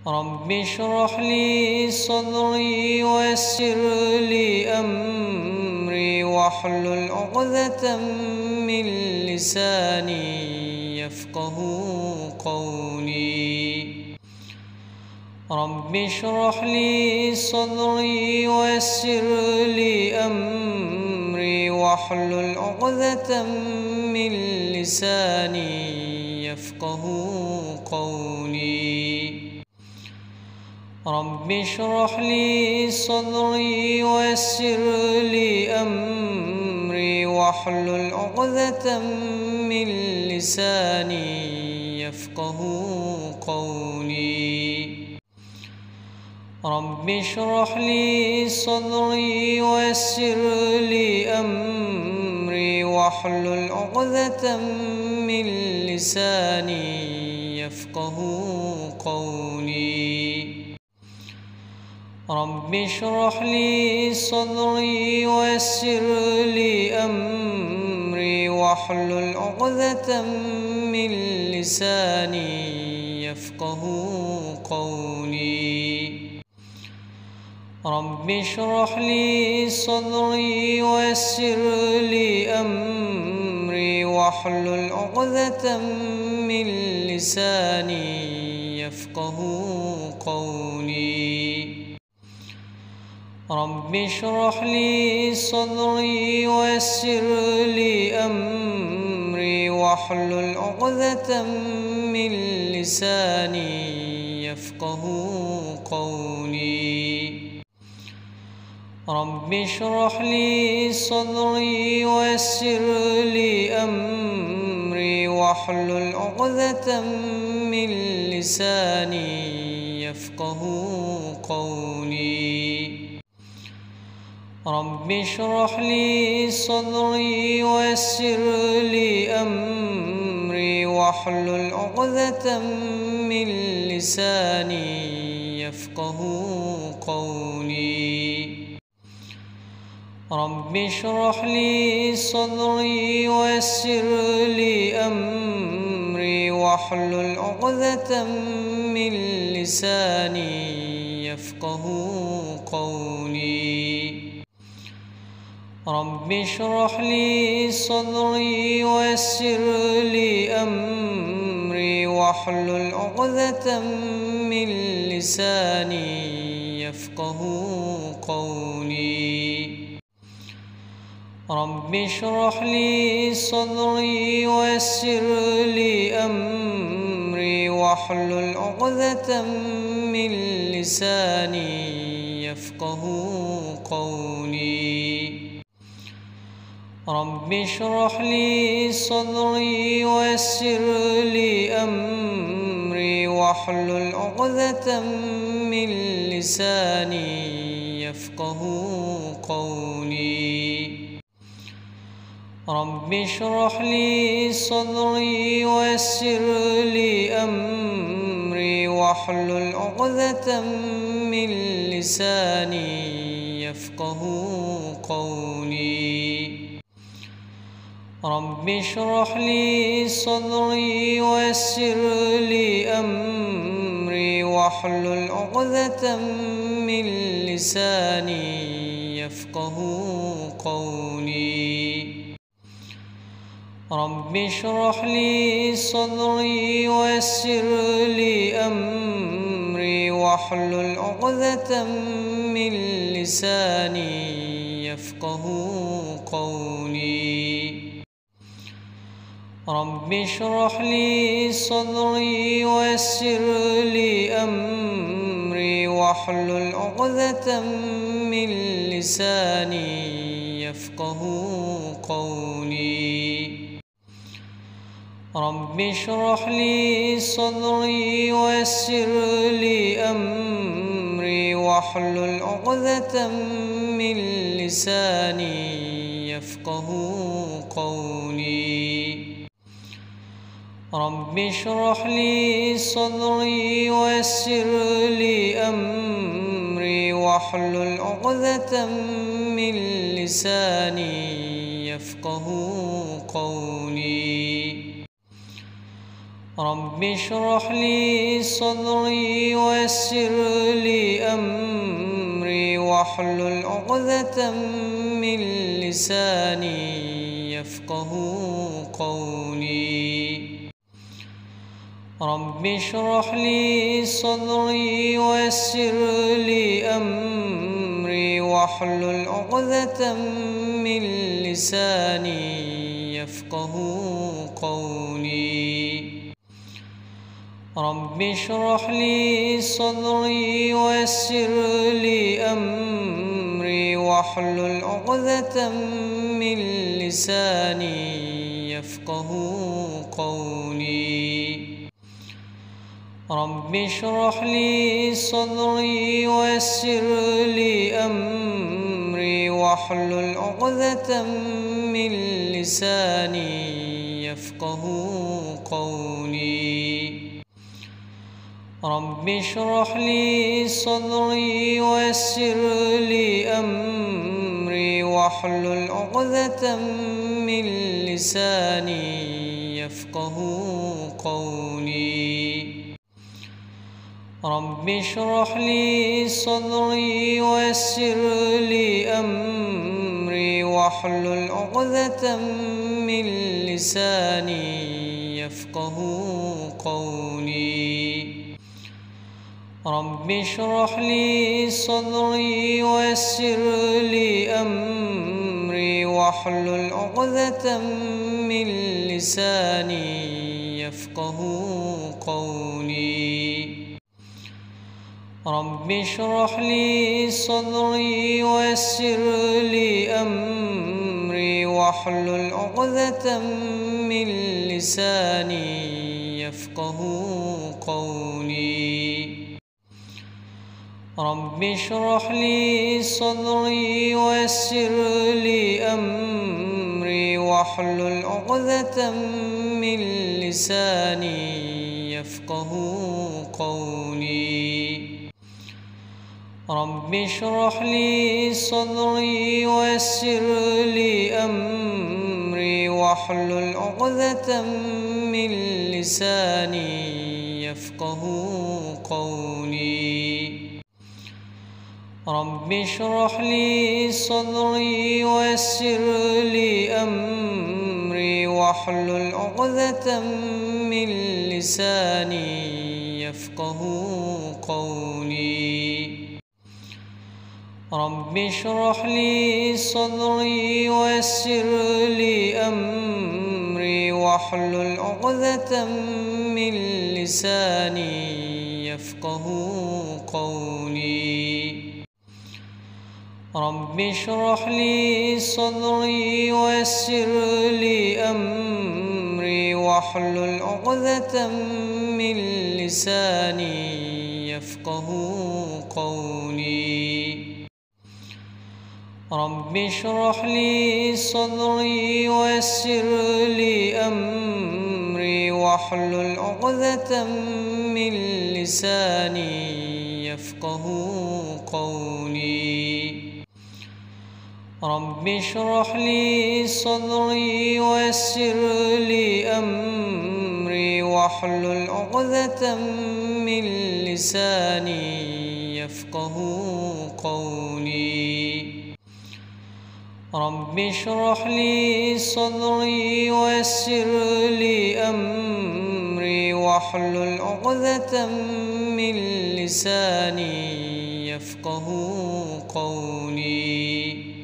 رب اشرح لي صدري ويسر لي أمري واحلل عقدة من لساني يفقه قولي. رب اشرح لي صدري ويسر لي أمري واحلل عقدة من لساني يفقه قولي. رب اشرح لي صدري ويسر لي أمري واحلل عقدة من لساني يفقه قولي. رب اشرح لي صدري ويسر لي أمري واحلل عقدة من لساني يفقه قولي. رب اشرح لي صدري ويسر لي أمري واحلل عقدة من لساني يفقه قولي. رب اشرح لي صدري ويسر لي أمري واحلل عقدة من لساني يفقه قولي. رب اشرح لي صدري ويسر لي أمري واحلل عقدة من لساني يفقه قولي. رب اشرح لي صدري ويسر لي أمري واحلل عقدة من لساني يفقه قولي. رب اشرح لي صدري ويسر لي أمري واحلل عقدة من لساني يفقه قولي. رب اشرح لي صدري ويسر لي أمري واحلل عقدة من لساني يفقه قولي. رب اشرح لي صدري ويسر لي أمري واحلل عقدة من لساني يفقه قولي. رب اشرح لي صدري ويسر لي أمري واحلل عقدة من لساني يفقه قولي. رب اشرح لي صدري ويسر لي أمري واحلل عقدة من لساني يفقه قولي. رب اشرح لي صدري ويسر لي أمري واحلل عقدة من لساني يفقه قولي. رب اشرح لي صدري ويسر لي أمري واحلل عقدة من لساني يفقه قولي. رب اشرح لي صدري ويسر لي أمري واحلل عقدة من لساني يفقه قولي. رب اشرح لي صدري ويسر لي أمري واحلل عقدة من لساني يفقه قولي. رب اشرح لي صدري ويسر لي أمري واحلل عقدة من لساني يفقه قولي. رب اشرح لي صدري ويسر لي أمري واحلل عقدة من لساني يفقه قولي. رب اشرح لي صدري ويسر لي أمري واحلل عقدة من لساني يفقه قولي. رب اشرح لي صدري ويسر لي أمري واحلل عقدة من لساني يفقه قولي. رب اشرح لي صدري ويسر لي أمري واحلل عقدة من لساني يفقه قولي. رب اشرح لي صدري ويسر لي أمري واحلل عقدة من لساني يفقه قولي. رب اشرح لي صدري ويسر لي أمري واحلل عقدة من لساني يفقه قولي. رب اشرح لي صدري ويسر لي أمري واحلل عقدة من لساني يفقه قولي. رب اشرح لي صدري ويسر لي أمري واحلل عقدة من لساني يفقه قولي. رب اشرح لي صدري ويسر لي أمري واحلل عقدة من لساني يفقه قولي. رب اشرح لي صدري ويسر لي أمري واحلل عقدة من لساني يفقه قولي. رب اشرح لي صدري ويسر لي أمري واحلل عقدة من لساني يفقه قولي. رب اشرح لي صدري ويسر لي أمري واحلل عقدة من لساني يفقه قولي. رب اشرح لي صدري ويسر لي أمري واحلل عقدة من لساني يفقه قولي. رب اشرح لي صدري ويسر لي أمري واحلل عقدة من لساني يفقه قولي. رب اشرح لي صدري ويسر لي أمري واحلل عقدة من لساني يفقه قولي. رب اشرح لي صدري ويسر لي أمري واحلل عقدة من لساني يفقه قولي. رب اشرح لي صدري ويسر لي أمري واحلل عقدة من لساني يفقه قولي.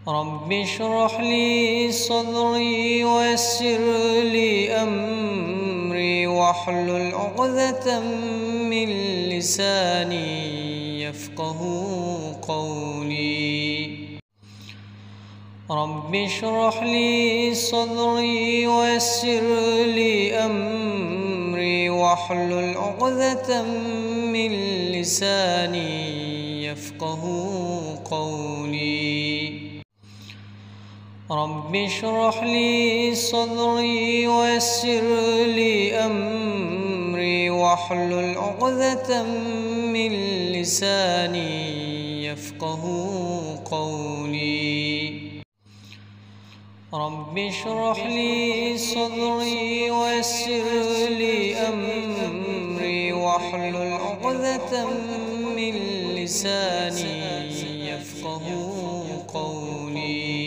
رب اشرح لي صدري ويسر لي أمري واحلل عقدة من لساني يفقه قولي. رب اشرح لي صدري ويسر لي أمري واحلل عقدة من لساني يفقه قولي. رب اشرح لي صدري ويسر لي أمري واحلل عقدة من لساني يفقه قولي. رب اشرح لي صدري ويسر لي أمري واحلل عقدة من لساني يفقه قولي.